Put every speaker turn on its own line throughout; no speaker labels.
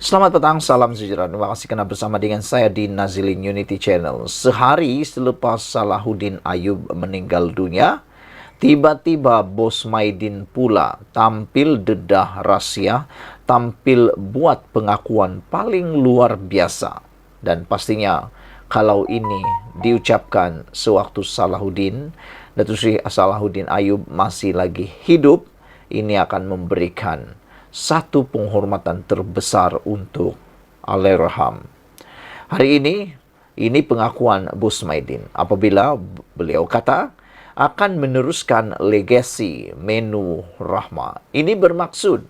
Selamat petang, salam sejahtera. Terima kasih karena bersama dengan saya di Nazilin Unity Channel. Sehari selepas Salahuddin Ayyub meninggal dunia, tiba-tiba Bos Maidin pula tampil dedah rahsia, tampil buat pengakuan paling luar biasa. Dan pastinya kalau ini diucapkan sewaktu Datuk Seri Salahuddin Ayyub masih lagi hidup, ini akan memberikan satu penghormatan terbesar untuk Allahyarham. Hari ini pengakuan Bos Maidin apabila beliau kata akan meneruskan legasi menu Rahmah. Ini bermaksud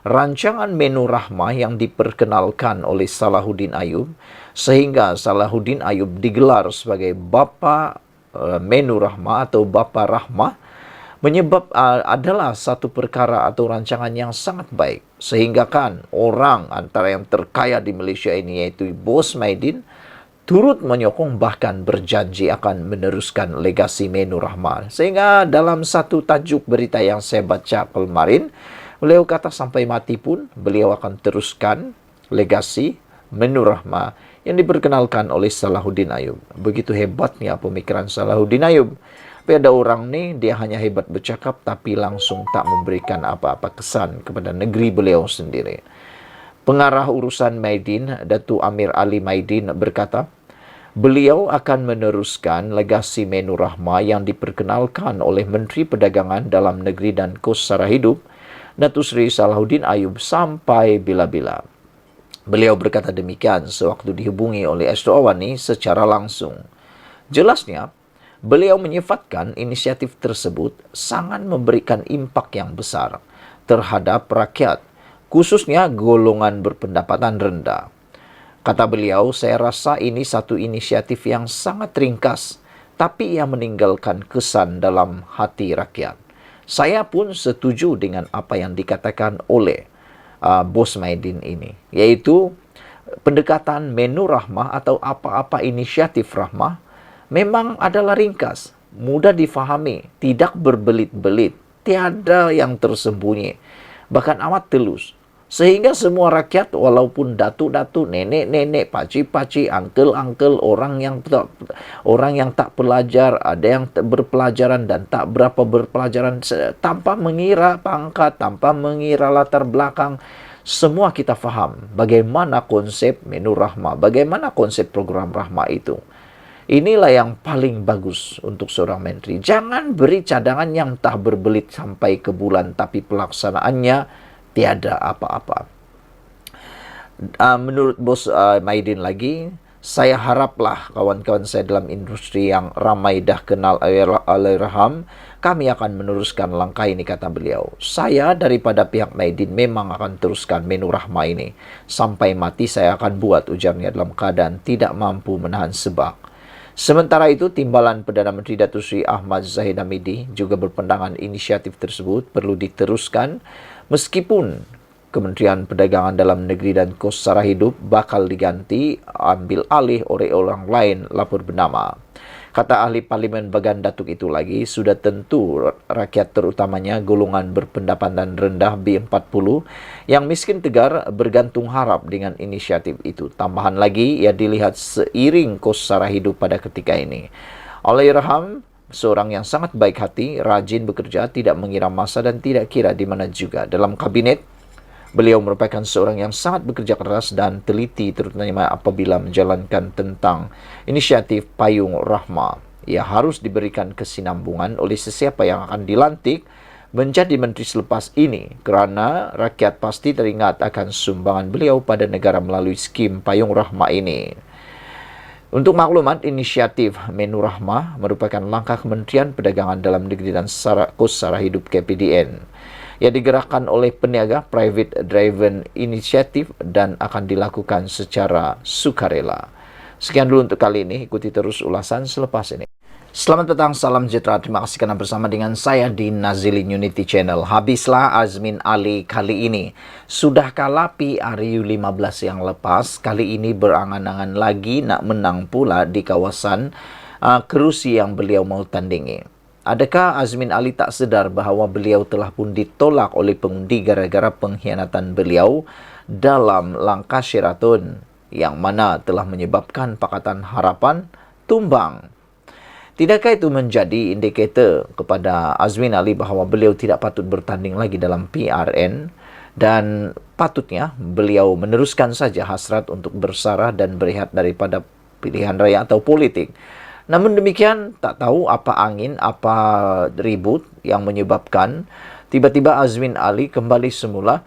rancangan menu Rahmah yang diperkenalkan oleh Salahuddin Ayyub sehingga Salahuddin Ayyub digelar sebagai Bapa menu Rahmah atau Bapa Rahmah adalah satu perkara atau rancangan yang sangat baik. Sehingga kan orang antara yang terkaya di Malaysia ini yaitu Bos Maidin turut menyokong bahkan berjanji akan meneruskan legasi menu Rahmah. Sehingga dalam satu tajuk berita yang saya baca kemarin, beliau kata sampai mati pun beliau akan teruskan legasi menu Rahmah yang diperkenalkan oleh Salahuddin Ayyub. Begitu hebatnya pemikiran Salahuddin Ayyub. Tapi ada orang ni, dia hanya hebat bercakap tapi langsung tak memberikan apa-apa kesan kepada negeri beliau sendiri. Pengarah urusan Maidin, Datuk Amir Ali Maidin berkata, beliau akan meneruskan legasi menu Rahmah yang diperkenalkan oleh Menteri Perdagangan Dalam Negeri dan Kos Sara Hidup, Datuk Seri Salahuddin Ayyub sampai bila-bila. Beliau berkata demikian sewaktu dihubungi oleh Astro Awani secara langsung. Jelasnya, beliau menyifatkan inisiatif tersebut sangat memberikan impak yang besar terhadap rakyat, khususnya golongan berpendapatan rendah. Kata beliau, saya rasa ini satu inisiatif yang sangat ringkas, tapi yang meninggalkan kesan dalam hati rakyat. Saya pun setuju dengan apa yang dikatakan oleh Bos Maidin ini, yaitu pendekatan menu Rahmah atau apa-apa inisiatif Rahmah memang adalah ringkas, mudah difahami, tidak berbelit-belit, tiada yang tersembunyi, bahkan amat telus. Sehingga semua rakyat walaupun datuk-datuk, nenek-nenek, pakcik-pakcik, uncle-uncle, orang yang tak pelajar, ada yang berpelajaran dan tak berapa berpelajaran, tanpa mengira pangkat, tanpa mengira latar belakang, semua kita faham bagaimana konsep menu Rahmah, bagaimana konsep program Rahmah itu. Inilah yang paling bagus untuk seorang menteri. Jangan beri cadangan yang tak berbelit sampai ke bulan, tapi pelaksanaannya tiada apa-apa. Menurut Bos Maidin lagi, saya haraplah kawan-kawan saya dalam industri yang ramai dah kenal Allahyarham, kami akan meneruskan langkah ini, kata beliau. Saya daripada pihak Maidin memang akan teruskan menu Rahmah ini. Sampai mati saya akan buat, ujarnya dalam keadaan tidak mampu menahan sebab. Sementara itu, Timbalan Perdana Menteri Datuk Seri Ahmad Zahid Hamidi juga berpandangan inisiatif tersebut perlu diteruskan meskipun Kementerian Perdagangan Dalam Negeri dan Kos Sara Hidup bakal diganti ambil alih oleh orang lain lapor bernama. Kata ahli Parlimen Bagan Datuk itu lagi, sudah tentu rakyat terutamanya golongan berpendapatan rendah B40 yang miskin tegar bergantung harap dengan inisiatif itu. Tambahan lagi, ia dilihat seiring kos sara hidup pada ketika ini. Allahyarham, seorang yang sangat baik hati, rajin bekerja, tidak mengira masa dan tidak kira di mana juga. Dalam kabinet, beliau merupakan seorang yang sangat bekerja keras dan teliti terutama apabila menjalankan tentang inisiatif Payung Rahmah. Ia harus diberikan kesinambungan oleh sesiapa yang akan dilantik menjadi menteri selepas ini kerana rakyat pasti teringat akan sumbangan beliau pada negara melalui skim Payung Rahmah ini. Untuk maklumat, inisiatif menu Rahmah merupakan langkah Kementerian Perdagangan Dalam Negeri dan Kos Sara Hidup KPDN. Ia digerakkan oleh peniaga private driven inisiatif dan akan dilakukan secara sukarela. Sekian dulu untuk kali ini, ikuti terus ulasan selepas ini. Selamat petang, salam sejahtera. Terima kasih kerana bersama dengan saya di Nazilin Unity Channel. Habislah Azmin Ali kali ini. Sudah kalah PRU 15 yang lepas, kali ini berangan-angan lagi nak menang pula di kawasan kerusi yang beliau mau tandingi. Adakah Azmin Ali tak sedar bahawa beliau telah pun ditolak oleh pengundi gara-gara pengkhianatan beliau dalam langkah Sheraton yang mana telah menyebabkan Pakatan Harapan tumbang. Tidakkah itu menjadi indikator kepada Azmin Ali bahawa beliau tidak patut bertanding lagi dalam PRN dan patutnya beliau meneruskan saja hasrat untuk bersarah dan berehat daripada pilihan raya atau politik. Namun demikian, tak tahu apa angin, apa ribut yang menyebabkan tiba-tiba Azmin Ali kembali semula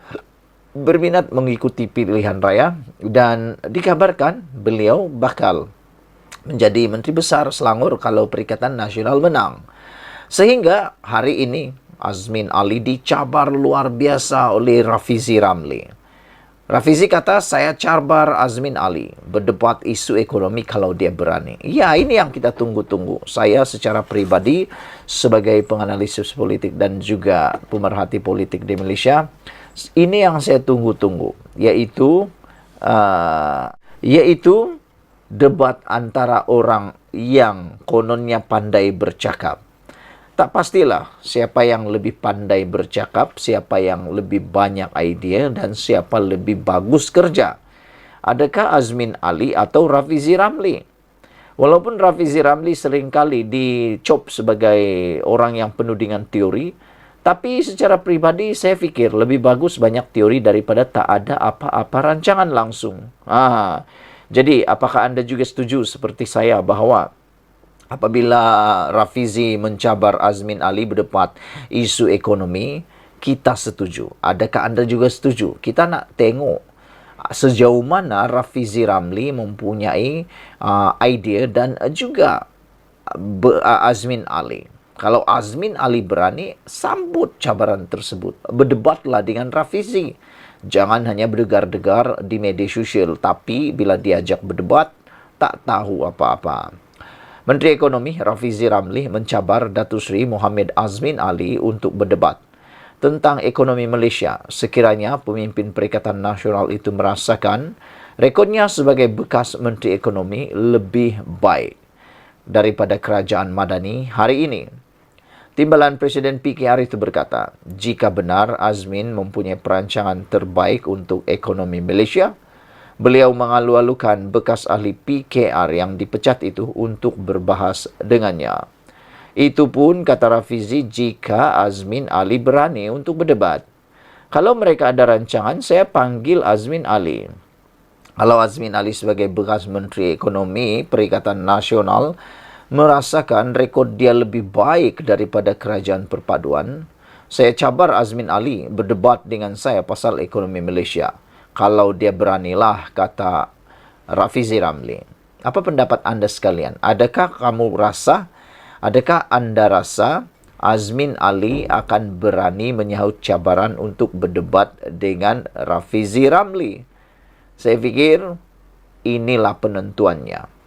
berminat mengikuti pilihan raya dan dikabarkan beliau bakal menjadi Menteri Besar Selangor kalau Perikatan Nasional menang. Sehingga hari ini Azmin Ali dicabar luar biasa oleh Rafizi Ramli. Rafizi kata, saya cabar Azmin Ali berdebat isu ekonomi kalau dia berani. Ya, ini yang kita tunggu-tunggu. Saya secara pribadi sebagai penganalisis politik dan juga pemerhati politik di Malaysia, ini yang saya tunggu-tunggu, yaitu debat antara orang yang kononnya pandai bercakap. Tak pastilah siapa yang lebih pandai bercakap, siapa yang lebih banyak idea, dan siapa lebih bagus kerja. Adakah Azmin Ali atau Rafizi Ramli? Walaupun Rafizi Ramli seringkali dicop sebagai orang yang penuh dengan teori, tapi secara pribadi saya fikir lebih bagus banyak teori daripada tak ada apa-apa rancangan langsung. Jadi, apakah anda juga setuju seperti saya bahawa apabila Rafizi mencabar Azmin Ali berdebat isu ekonomi, kita setuju? Adakah anda juga setuju? Kita nak tengok sejauh mana Rafizi Ramli mempunyai idea dan juga Azmin Ali. Kalau Azmin Ali berani, sambut cabaran tersebut. Berdebatlah dengan Rafizi. Jangan hanya berdegar-degar di media sosial, tapi bila diajak berdebat, tak tahu apa-apa. Menteri Ekonomi Rafizi Ramli mencabar Datuk Seri Mohamed Azmin Ali untuk berdebat tentang ekonomi Malaysia. Sekiranya pemimpin Perikatan Nasional itu merasakan rekodnya sebagai bekas Menteri Ekonomi lebih baik daripada kerajaan Madani hari ini. Timbalan Presiden PKR itu berkata, jika benar Azmin mempunyai perancangan terbaik untuk ekonomi Malaysia, beliau mengalu-alukan bekas ahli PKR yang dipecat itu untuk berbahas dengannya. Itu pun, kata Rafizi, jika Azmin Ali berani untuk berdebat. Kalau mereka ada rancangan, saya panggil Azmin Ali. Kalau Azmin Ali sebagai bekas Menteri Ekonomi Perikatan Nasional merasakan rekod dia lebih baik daripada kerajaan perpaduan, saya cabar Azmin Ali berdebat dengan saya pasal ekonomi Malaysia. Kalau dia beranilah, kata Rafizi Ramli. Apa pendapat anda sekalian? Adakah anda rasa Azmin Ali akan berani menyahut cabaran untuk berdebat dengan Rafizi Ramli? Saya fikir inilah penentuannya.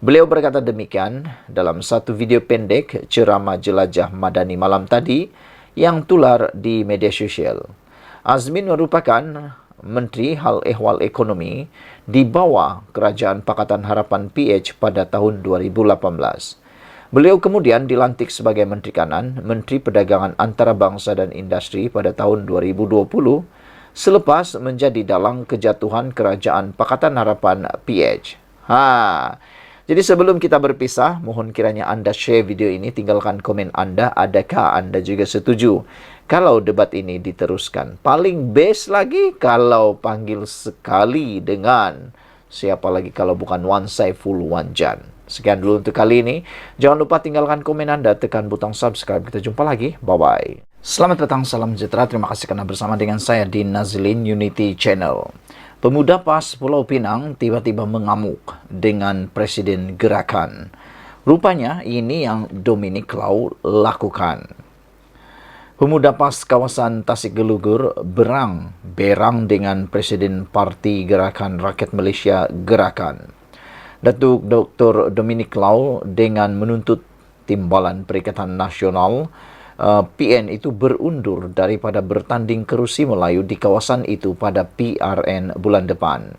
Beliau berkata demikian dalam satu video pendek ceramah jelajah Madani malam tadi yang tular di media sosial. Azmin merupakan Menteri Hal Ehwal Ekonomi di bawah Kerajaan Pakatan Harapan PH pada tahun 2018. Beliau kemudian dilantik sebagai Menteri Kanan, Menteri Perdagangan Antarabangsa dan Industri pada tahun 2020 selepas menjadi dalang kejatuhan Kerajaan Pakatan Harapan PH. Jadi sebelum kita berpisah, mohon kiranya anda share video ini, tinggalkan komen anda. Adakah anda juga setuju kalau debat ini diteruskan? Paling best lagi kalau panggil sekali dengan siapa lagi kalau bukan Wan Saiful Wanjan. Sekian dulu untuk kali ini. Jangan lupa tinggalkan komen anda, tekan butang subscribe. Kita jumpa lagi. Bye-bye. Selamat datang, salam sejahtera. Terima kasih karena bersama dengan saya di Nazilin Unity Channel. Pemuda PAS Pulau Pinang tiba-tiba mengamuk dengan Presiden Gerakan. Rupanya ini yang Dominic Lau lakukan. Pemuda PAS kawasan Tasik Gelugur berang dengan Presiden Parti Gerakan Rakyat Malaysia Gerakan. Datuk Dr. Dominic Lau dengan menuntut Timbalan Perikatan Nasional PN itu berundur daripada bertanding kerusi Melayu di kawasan itu pada PRN bulan depan.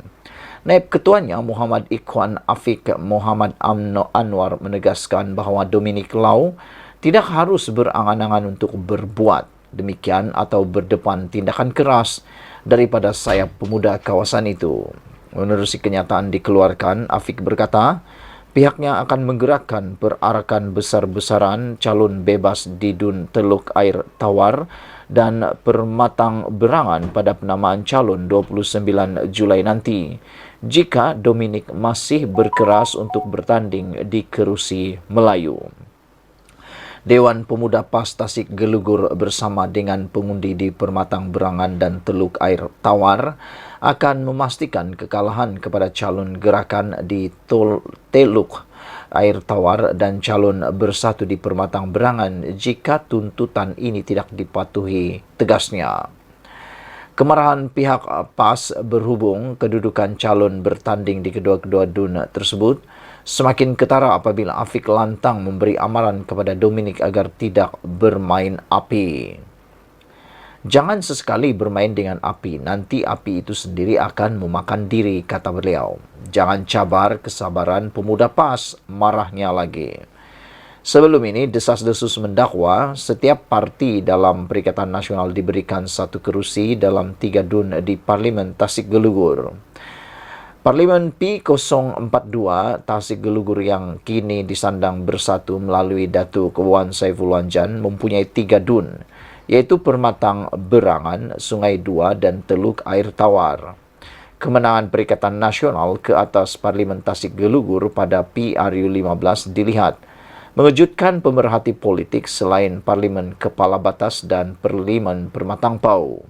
Naib Ketuanya Muhammad Ikhwan Afiq Muhammad Amno Anwar menegaskan bahawa Dominic Lau tidak harus berangan-angan untuk berbuat demikian atau berdepan tindakan keras daripada sayap pemuda kawasan itu. Menerusi kenyataan dikeluarkan, Afiq berkata, pihaknya akan menggerakkan perarakan besar-besaran calon bebas di Dun Teluk Air Tawar dan Permatang Berangan pada penamaan calon 29 Julai nanti, jika Dominic masih berkeras untuk bertanding di Kerusi Melayu. Dewan Pemuda PAS Tasik Gelugur bersama dengan pengundi di Permatang Berangan dan Teluk Air Tawar akan memastikan kekalahan kepada calon gerakan di Teluk Air Tawar dan calon bersatu di Permatang Berangan jika tuntutan ini tidak dipatuhi, tegasnya. Kemarahan pihak PAS berhubung kedudukan calon bertanding di kedua-kedua dun tersebut semakin ketara apabila Afiq lantang memberi amaran kepada Dominic agar tidak bermain api. Jangan sesekali bermain dengan api, nanti api itu sendiri akan memakan diri, kata beliau. Jangan cabar kesabaran pemuda PAS, marahnya lagi. Sebelum ini, desas-desus mendakwa setiap parti dalam Perikatan Nasional diberikan satu kerusi dalam 3 dun di Parlimen Tasik Gelugur. Parlimen P042 Tasik Gelugur yang kini disandang bersatu melalui Datuk Wan Saiful Wanjan mempunyai 3 dun, yaitu Permatang Berangan, Sungai Dua dan Teluk Air Tawar. Kemenangan Perikatan Nasional ke atas Parlimen Tasik Gelugur pada PRU 15 dilihat mengejutkan pemerhati politik selain Parlimen Kepala Batas dan Parlimen Permatang Pau.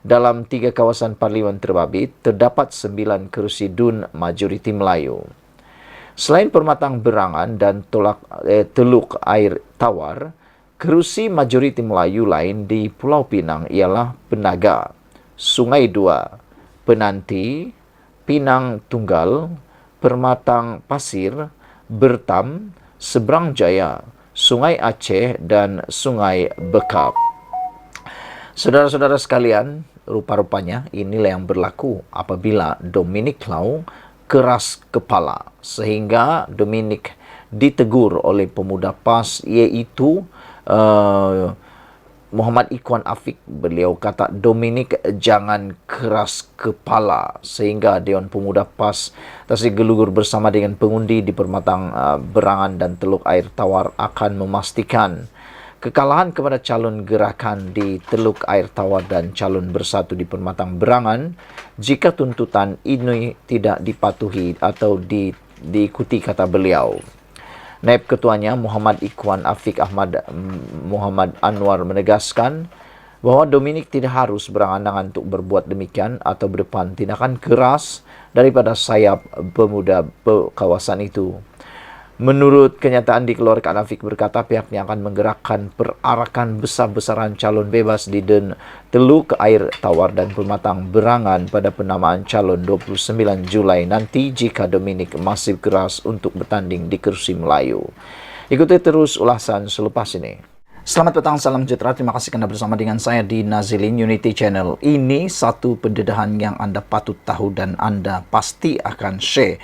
Dalam 3 kawasan parlimen terbabit, terdapat 9 kerusi dun majoriti Melayu. Selain Permatang Berangan dan Teluk Air Tawar, kerusi majoriti Melayu lain di Pulau Pinang ialah Penaga, Sungai Dua, Penanti, Pinang Tunggal, Permatang Pasir, Bertam, Seberang Jaya, Sungai Aceh dan Sungai Bekap. Saudara-saudara sekalian, rupa-rupanya inilah yang berlaku apabila Dominic Lau keras kepala, sehingga Dominic ditegur oleh pemuda PAS, iaitu Muhammad Ikhwan Afiq. Beliau kata, Dominic jangan keras kepala, sehingga Dewan Pemuda PAS Tasik Gelugur bersama dengan pengundi di Permatang Berangan dan Teluk Air Tawar akan memastikan kekalahan kepada calon gerakan di Teluk Air Tawar dan calon bersatu di Permatang Berangan jika tuntutan ini tidak dipatuhi atau diikuti, kata beliau. Naib Ketuanya Muhammad Ikhwan Afiq Ahmad Muhammad Anwar menegaskan bahwa Dominic tidak harus berangan-angan untuk berbuat demikian atau berdepan tindakan keras daripada sayap pemuda kawasan itu. Menurut kenyataan dikeluarkan, Afiq berkata pihaknya akan menggerakkan perarakan besar-besaran calon bebas di Teluk Air Tawar dan Permatang Berangan pada penamaan calon 29 Julai nanti jika Dominic masih keras untuk bertanding di Kerusi Melayu. Ikuti terus ulasan selepas ini. Selamat petang, salam sejahtera. Terima kasih Anda bersama dengan saya di Nazilin Unity Channel. Ini satu pendedahan yang Anda patut tahu dan Anda pasti akan share.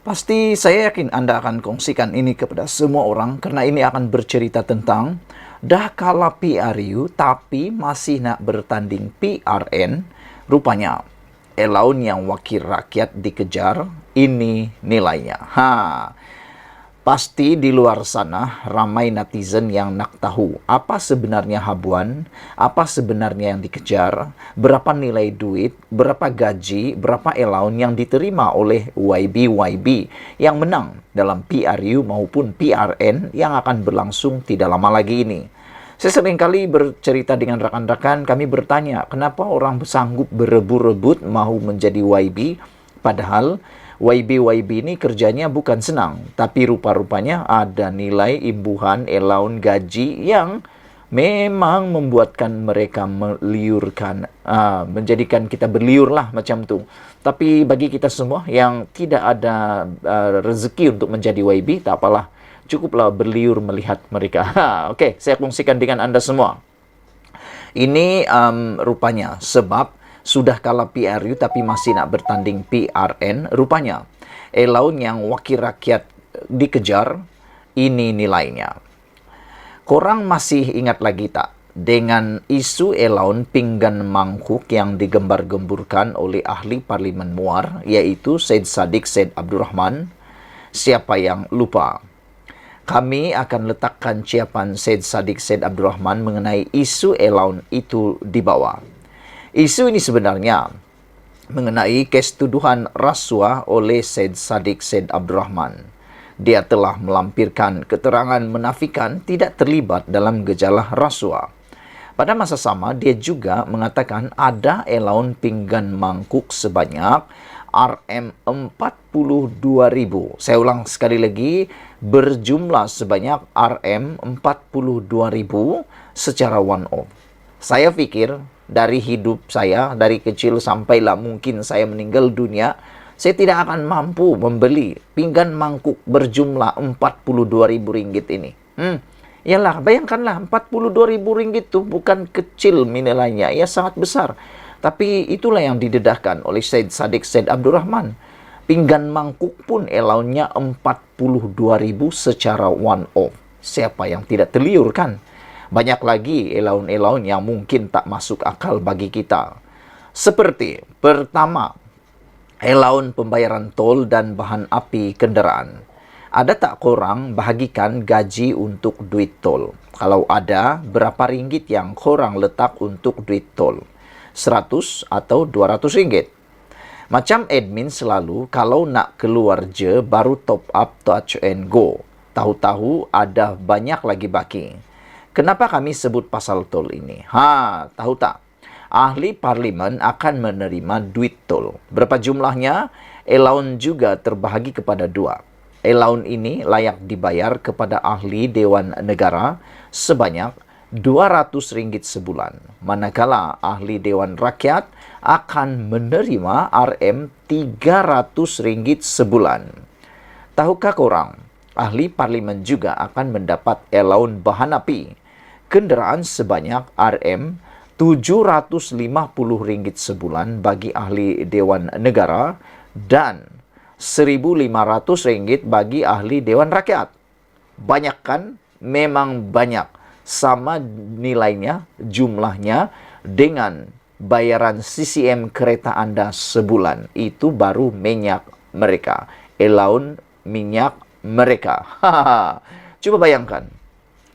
Pasti saya yakin Anda akan kongsikan ini kepada semua orang karena ini akan bercerita tentang dah kalah PRU tapi masih nak bertanding PRN. Rupanya elaun yang wakil rakyat dikejar, ini nilainya. Pasti di luar sana ramai netizen yang nak tahu apa sebenarnya habuan, apa sebenarnya yang dikejar, berapa nilai duit, berapa gaji, berapa elaun yang diterima oleh YB yang menang dalam PRU maupun PRN yang akan berlangsung tidak lama lagi ini. Saya seringkali bercerita dengan rekan-rekan, kami bertanya kenapa orang sanggup berebut-rebut mau menjadi YB, padahal YB ini kerjanya bukan senang, tapi rupa-rupanya ada nilai imbuhan, elaun, gaji yang memang membuatkan mereka meliurkan, menjadikan kita berliur lah macam tu. Tapi bagi kita semua yang tidak ada rezeki untuk menjadi YB, tak apalah, cukuplah berliur melihat mereka. Okey, saya kongsikan dengan Anda semua. Ini rupanya sebab sudah kalah PRU tapi masih nak bertanding PRN, rupanya elaun yang wakil rakyat dikejar, ini nilainya. Korang masih ingat lagi tak dengan isu elaun pinggan mangkuk yang digembar-gemburkan oleh ahli Parlimen Muar, yaitu Syed Saddiq Syed Abdurrahman. Siapa yang lupa? Kami akan letakkan ciapan Syed Saddiq Syed Abdurrahman mengenai isu elaun itu di bawah. Isu ini sebenarnya mengenai kes tuduhan rasuah oleh Syed Saddiq Syed Abdurrahman. Dia telah melampirkan keterangan menafikan tidak terlibat dalam gejala rasuah. Pada masa sama, dia juga mengatakan ada elaun pinggan mangkuk sebanyak Rm42.000. Saya ulang sekali lagi, berjumlah sebanyak Rm42.000 secara one-off. Saya pikir dari hidup saya, dari kecil sampailah mungkin saya meninggal dunia, saya tidak akan mampu membeli pinggan mangkuk berjumlah Rp42.000 ini. Yalah, bayangkanlah Rp42.000 itu bukan kecil nilainya, ia sangat besar. Tapi itulah yang didedahkan oleh Syed Saddiq Syed Abdurrahman. Pinggan mangkuk pun elaunnya Rp42.000 secara one-off. Siapa yang tidak terliur kan? Banyak lagi elaun-elaun yang mungkin tak masuk akal bagi kita. Seperti, pertama, elaun pembayaran tol dan bahan api kendaraan. Ada tak korang bahagikan gaji untuk duit tol? Kalau ada, berapa ringgit yang korang letak untuk duit tol? 100 atau 200 ringgit? Macam admin selalu, kalau nak keluar je, baru top up touch and go. Tahu-tahu ada banyak lagi baki. Kenapa kami sebut pasal tol ini? Tahu tak? Ahli Parlimen akan menerima duit tol. Berapa jumlahnya? Elaun juga terbahagi kepada dua. Elaun ini layak dibayar kepada ahli Dewan Negara sebanyak RM200 sebulan. Manakala ahli Dewan Rakyat akan menerima RM300 sebulan. Tahukah korang, ahli Parlimen juga akan mendapat elaun bahan api kendaraan sebanyak RM750 sebulan bagi ahli Dewan Negara dan RM1.500 bagi ahli Dewan Rakyat. Banyak kan? Memang banyak. Sama nilainya, jumlahnya dengan bayaran CCM kereta Anda sebulan. Itu baru minyak mereka. Elaun minyak mereka. Coba bayangkan.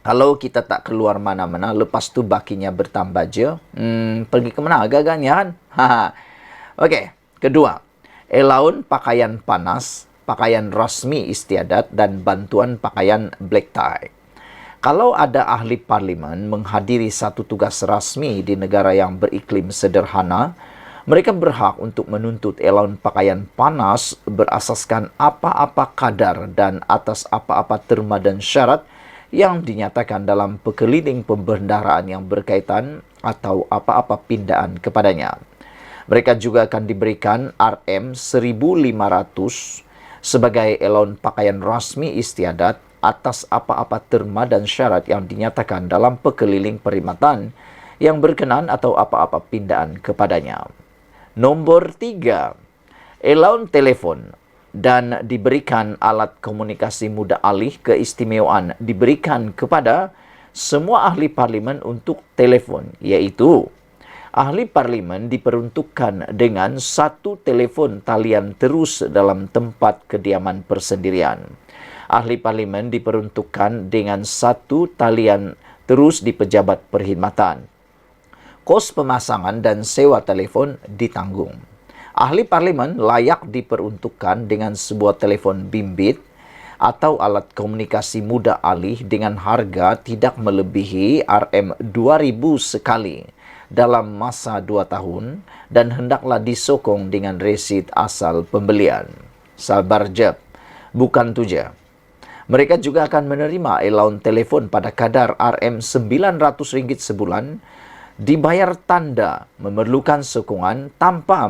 Kalau kita tak keluar mana-mana, lepas tu bakinya bertambah je. Pergi ke mana agak-agaknya kan? Okey, kedua. Elaun pakaian panas, pakaian rasmi istiadat dan bantuan pakaian black tie. Kalau ada ahli parlimen menghadiri satu tugas rasmi di negara yang beriklim sederhana, mereka berhak untuk menuntut elaun pakaian panas berasaskan apa-apa kadar dan atas apa-apa terma dan syarat yang dinyatakan dalam pekeliling pembendaraan yang berkaitan atau apa-apa pindaan kepadanya. Mereka juga akan diberikan Rm1.500 sebagai elaun pakaian rasmi istiadat atas apa-apa terma dan syarat yang dinyatakan dalam pekeliling perkhidmatan yang berkenan atau apa-apa pindaan kepadanya. Nombor 3, elaun telefon dan diberikan alat komunikasi mudah alih keistimewaan diberikan kepada semua ahli parlimen untuk telefon, iaitu ahli parlimen diperuntukkan dengan satu telefon talian terus dalam tempat kediaman persendirian. Ahli parlimen diperuntukkan dengan satu talian terus di pejabat perkhidmatan. Kos pemasangan dan sewa telefon ditanggung. Ahli parlimen layak diperuntukkan dengan sebuah telefon bimbit atau alat komunikasi mudah alih dengan harga tidak melebihi Rm2.000 sekali dalam masa 2 tahun dan hendaklah disokong dengan resit asal pembelian. Sabar jap, bukan tu je. Mereka juga akan menerima elaun telefon pada kadar Rm900 sebulan, dibayar tanda memerlukan sokongan tanpa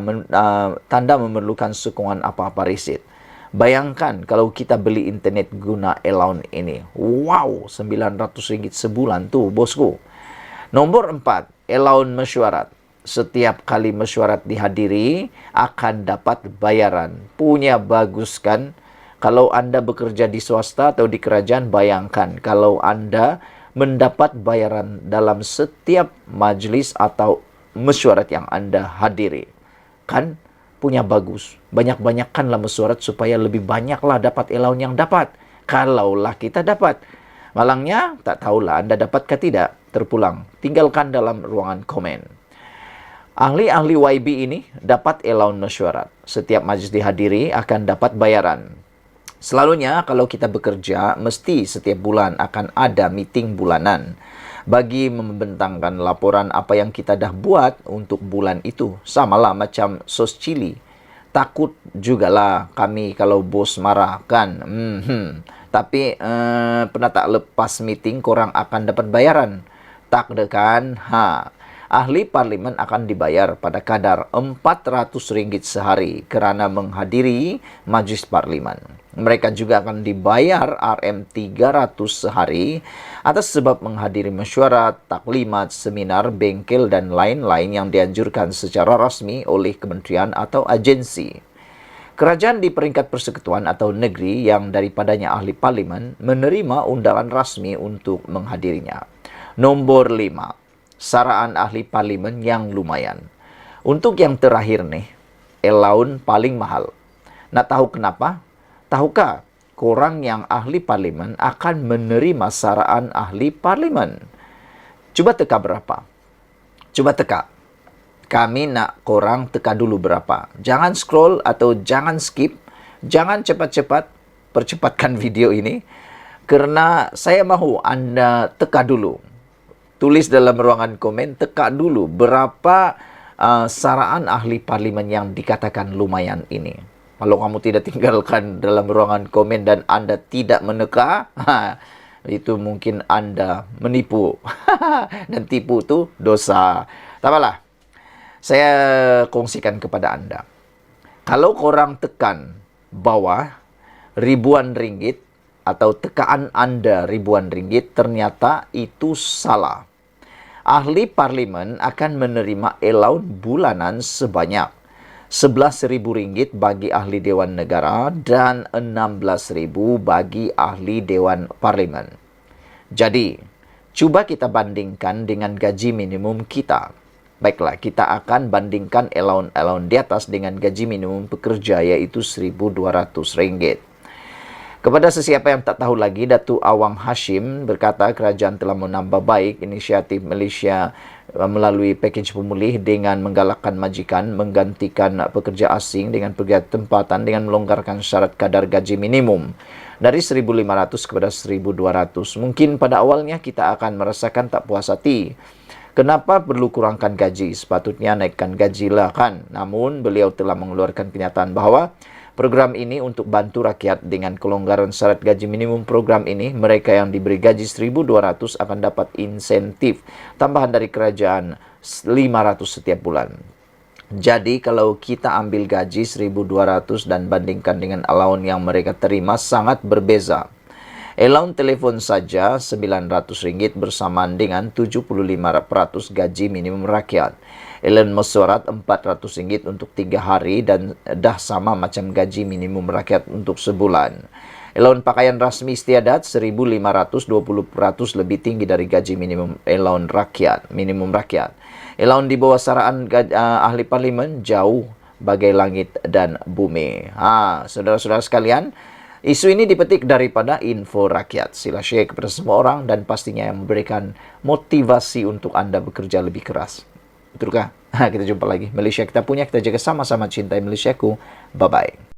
tanda memerlukan sokongan apa-apa resit. Bayangkan kalau kita beli internet guna elaun ini. Wow, RM900 sebulan tu bosku. Nombor 4, elaun mesyuarat. Setiap kali mesyuarat dihadiri akan dapat bayaran. Punya bagus kan? Kalau anda bekerja di swasta atau di kerajaan, bayangkan kalau anda mendapat bayaran dalam setiap majlis atau mesyuarat yang Anda hadiri. Kan punya bagus. Banyak-banyakkanlah mesyuarat supaya lebih banyaklah dapat allowance yang dapat. Kalaulah kita dapat. Malangnya, tak tahulah Anda dapatkah tidak. Terpulang, tinggalkan dalam ruangan komen. Ahli-ahli YB ini dapat allowance mesyuarat. Setiap majlis dihadiri akan dapat bayaran. Selalunya kalau kita bekerja, mesti setiap bulan akan ada meeting bulanan bagi membentangkan laporan apa yang kita dah buat untuk bulan itu. Samalah macam sos cili. Takut jugalah kami kalau bos marah kan. Tapi pernah tak lepas meeting korang akan dapat bayaran? Tak ada kan? Ahli parlimen akan dibayar pada kadar RM400 sehari kerana menghadiri majlis parlimen. Mereka juga akan dibayar RM300 sehari atas sebab menghadiri mesyuarat, taklimat, seminar, bengkel dan lain-lain yang dianjurkan secara rasmi oleh kementerian atau agensi. Kerajaan di peringkat persekutuan atau negeri yang daripadanya ahli parlimen menerima undangan rasmi untuk menghadirinya. Nombor 5. Saraan ahli parlimen yang lumayan. Untuk yang terakhir nih, allowance paling mahal. Nak tahu kenapa? Tahukah korang yang ahli parlimen akan menerima saraan ahli parlimen? Coba teka berapa? Coba teka. Kami nak korang teka dulu berapa. Jangan scroll atau jangan skip. Jangan cepat-cepat percepatkan video ini. Kerana saya mahu Anda teka dulu. Tulis dalam ruangan komen, teka dulu berapa saraan ahli parlimen yang dikatakan lumayan ini. Kalau kamu tidak tinggalkan dalam ruangan komen dan Anda tidak meneka, itu mungkin Anda menipu. Dan tipu itu dosa. Tak apalah. Saya kongsikan kepada Anda. Kalau korang tekan bawah ribuan ringgit atau tekaan Anda ribuan ringgit, ternyata itu salah. Ahli parlimen akan menerima allowance bulanan sebanyak RM11.000 bagi ahli Dewan Negara dan RM16.000 bagi ahli Dewan Parlimen. Jadi, cuba kita bandingkan dengan gaji minimum kita. Baiklah, kita akan bandingkan allowance di atas dengan gaji minimum pekerja, yaitu RM1.200. Kepada sesiapa yang tak tahu lagi, Datuk Awang Hashim berkata kerajaan telah menambah baik inisiatif Malaysia melalui pakej pemulih dengan menggalakkan majikan menggantikan pekerja asing dengan pekerja tempatan dengan melonggarkan syarat kadar gaji minimum dari RM1.500 kepada RM1.200. Mungkin pada awalnya kita akan merasakan tak puas hati. Kenapa perlu kurangkan gaji? Sepatutnya naikkan gajilah kan. Namun beliau telah mengeluarkan kenyataan bahawa program ini untuk bantu rakyat dengan kelonggaran syarat gaji minimum. Program ini, mereka yang diberi gaji RM1.200 akan dapat insentif tambahan dari kerajaan RM500 setiap bulan. Jadi kalau kita ambil gaji RM1.200 dan bandingkan dengan allowance yang mereka terima, sangat berbeza. Allowance telefon saja RM900 bersamaan dengan 75% gaji minimum rakyat. Allowance mesyuarat RM400 untuk 3 hari dan dah sama macam gaji minimum rakyat untuk sebulan. Allowance pakaian rasmi istiadat RM1.500, 20% lebih tinggi dari gaji minimum allowance minimum rakyat. Allowance di bawah saraan ahli parlimen jauh bagai langit dan bumi. Saudara-saudara sekalian, isu ini dipetik daripada Info Rakyat. Sila share kepada semua orang dan pastinya yang memberikan motivasi untuk Anda bekerja lebih keras. Betulkah? Kita jumpa lagi. Malaysia kita punya, kita jaga sama-sama cintai Malaysiaku. Bye-bye.